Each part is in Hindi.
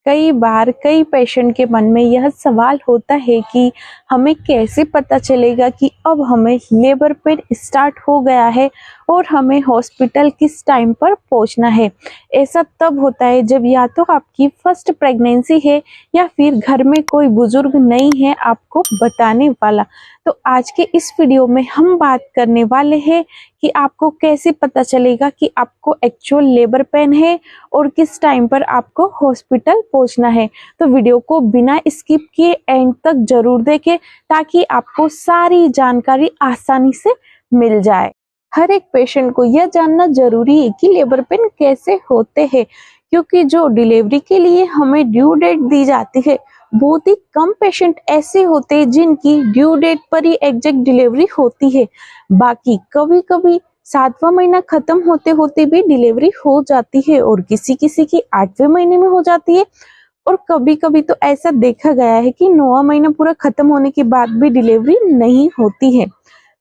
कई बार कई पेशेंट के मन में यह सवाल होता है कि हमें कैसे पता चलेगा कि अब हमें लेबर पेन स्टार्ट हो गया है और हमें हॉस्पिटल किस टाइम पर पहुंचना है। ऐसा तब होता है जब या तो आपकी फर्स्ट प्रेगनेंसी है या फिर घर में कोई बुजुर्ग नहीं है आपको बताने वाला। तो आज के इस वीडियो में हम बात करने वाले हैं कि आपको कैसे पता चलेगा कि आपको एक्चुअल लेबर पेन है और किस टाइम पर आपको हॉस्पिटल पहुंचना है। तो वीडियो को बिना स्किप किए एंड तक जरूर देखें ताकि आपको सारी जानकारी आसानी से मिल जाए। हर एक पेशेंट को यह जानना जरूरी है कि लेबर पेन कैसे होते हैं, क्योंकि जो डिलीवरी के लिए हमें ड्यू डेट दी जाती है बहुत ही कम पेशेंट ऐसे होते हैं जिनकी ड्यू डेट पर ही एग्जैक्ट डिलीवरी होती है। बाकी कभी कभी 7वां महीना खत्म होते होते भी डिलीवरी हो जाती है और किसी किसी की 8वें महीने में हो जाती है और कभी कभी तो ऐसा देखा गया है कि 9वां महीना पूरा खत्म होने के बाद भी डिलीवरी नहीं होती है।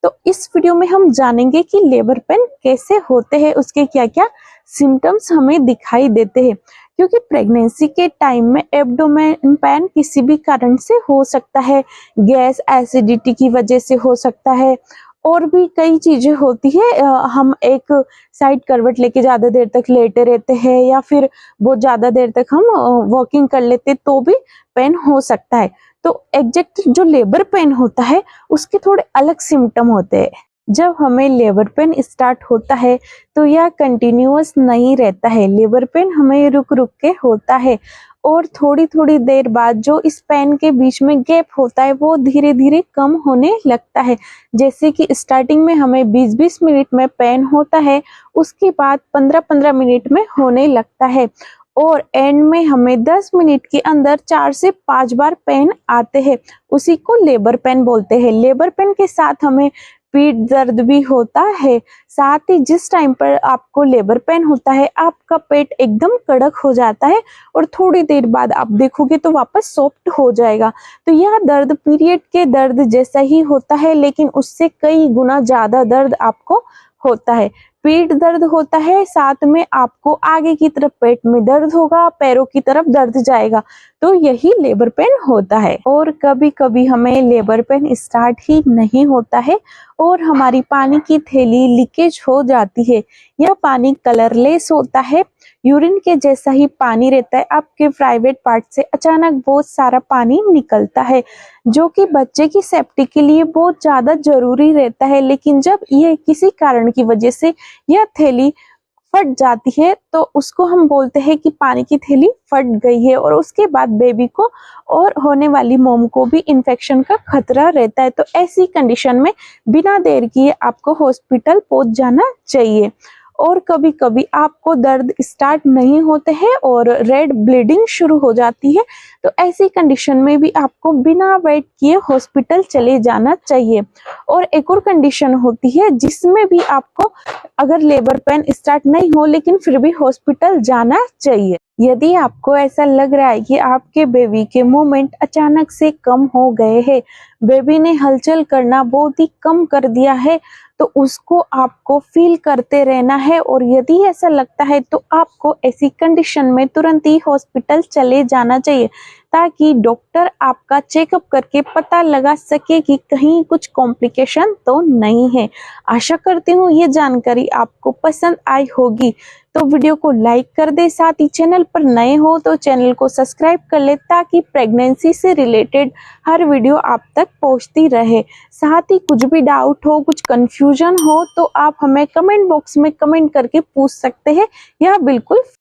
तो इस वीडियो में हम जानेंगे कि लेबर पेन कैसे होते हैं, उसके क्या क्या सिम्टम्स हमें दिखाई देते हैं, क्योंकि प्रेगनेंसी के टाइम में एब्डोमेन पेन किसी भी कारण से हो सकता है। गैस एसिडिटी की वजह से हो सकता है और भी कई चीजें होती है। हम एक साइड करवट लेके ज्यादा देर तक लेटे रहते हैं या फिर बहुत ज्यादा देर तक हम वॉकिंग कर लेते तो भी पेन हो सकता है। तो एग्जैक्ट जो लेबर पेन होता है उसके थोड़े अलग सिम्टम होते हैं। जब हमें लेबर पेन स्टार्ट होता है तो यह कंटिन्यूअस नहीं रहता है। लेबर पेन हमें रुक रुक के होता है और थोड़ी थोड़ी देर बाद जो इस पेन के बीच में गैप होता है वो धीरे धीरे कम होने लगता है। जैसे कि स्टार्टिंग में हमें 20-20 मिनट में पेन होता है, उसके बाद 15-15 मिनट में होने लगता है और एंड में हमें 10 मिनट के अंदर 4 से 5 बार पेन आते हैं। उसी को लेबर पेन बोलते हैं। लेबर पेन के साथ हमें पीठ दर्द भी होता है। साथ ही जिस टाइम पर आपको लेबर पेन होता है आपका पेट एकदम कड़क हो जाता है और थोड़ी देर बाद आप देखोगे तो वापस सॉफ्ट हो जाएगा। तो यह दर्द पीरियड के दर्द जैसा ही होता है, लेकिन उससे कई गुना ज्यादा दर्द आपको होता है। पीठ दर्द होता है, साथ में आपको आगे की तरफ पेट में दर्द होगा, पैरों की तरफ दर्द जाएगा। तो यही लेबर पेन होता है। और कभी कभी हमें लेबर पेन स्टार्ट ही नहीं होता है और हमारी पानी की थैली लीकेज हो जाती है। यह पानी कलरलेस होता है, यूरिन के जैसा ही पानी रहता है। आपके प्राइवेट पार्ट से अचानक बहुत सारा पानी निकलता है जो कि बच्चे की सेफ्टी के लिए बहुत ज्यादा जरूरी रहता है। लेकिन जब ये किसी कारण की वजह से यह थैली फट जाती है तो उसको हम बोलते हैं कि पानी की थैली फट गई है और उसके बाद बेबी को और होने वाली मोम को भी इन्फेक्शन का खतरा रहता है। तो ऐसी कंडीशन में बिना देर किए आपको हॉस्पिटल पहुंच जाना चाहिए। और कभी कभी आपको दर्द स्टार्ट नहीं होते हैं और रेड ब्लीडिंग शुरू हो जाती है। तो ऐसी कंडीशन में भी आपको बिना वेट किए हॉस्पिटल चले जाना चाहिए। और एक और कंडीशन होती है जिसमें भी आपको अगर लेबर पेन स्टार्ट नहीं हो लेकिन फिर भी हॉस्पिटल जाना चाहिए। यदि आपको ऐसा लग रहा है कि आपके बेबी के मूवमेंट अचानक से कम हो गए हैं, बेबी ने हलचल करना बहुत ही कम कर दिया है, तो उसको आपको फील करते रहना है। और यदि ऐसा लगता है तो आपको ऐसी कंडीशन में तुरंत ही हॉस्पिटल चले जाना चाहिए ताकि डॉक्टर आपका चेकअप करके पता लगा सके कि कहीं कुछ कॉम्प्लिकेशन तो नहीं है। आशा करती हूँ ये जानकारी आपको पसंद आई होगी। तो वीडियो को लाइक कर दे, साथ ही चैनल पर नए हो तो चैनल को सब्सक्राइब कर ले ताकि प्रेगनेंसी से रिलेटेड हर वीडियो आप तक पहुंचती रहे। साथ ही कुछ भी डाउट हो, कुछ कंफ्यूजन हो तो आप हमें कमेंट बॉक्स में कमेंट करके पूछ सकते हैं। यह बिल्कुल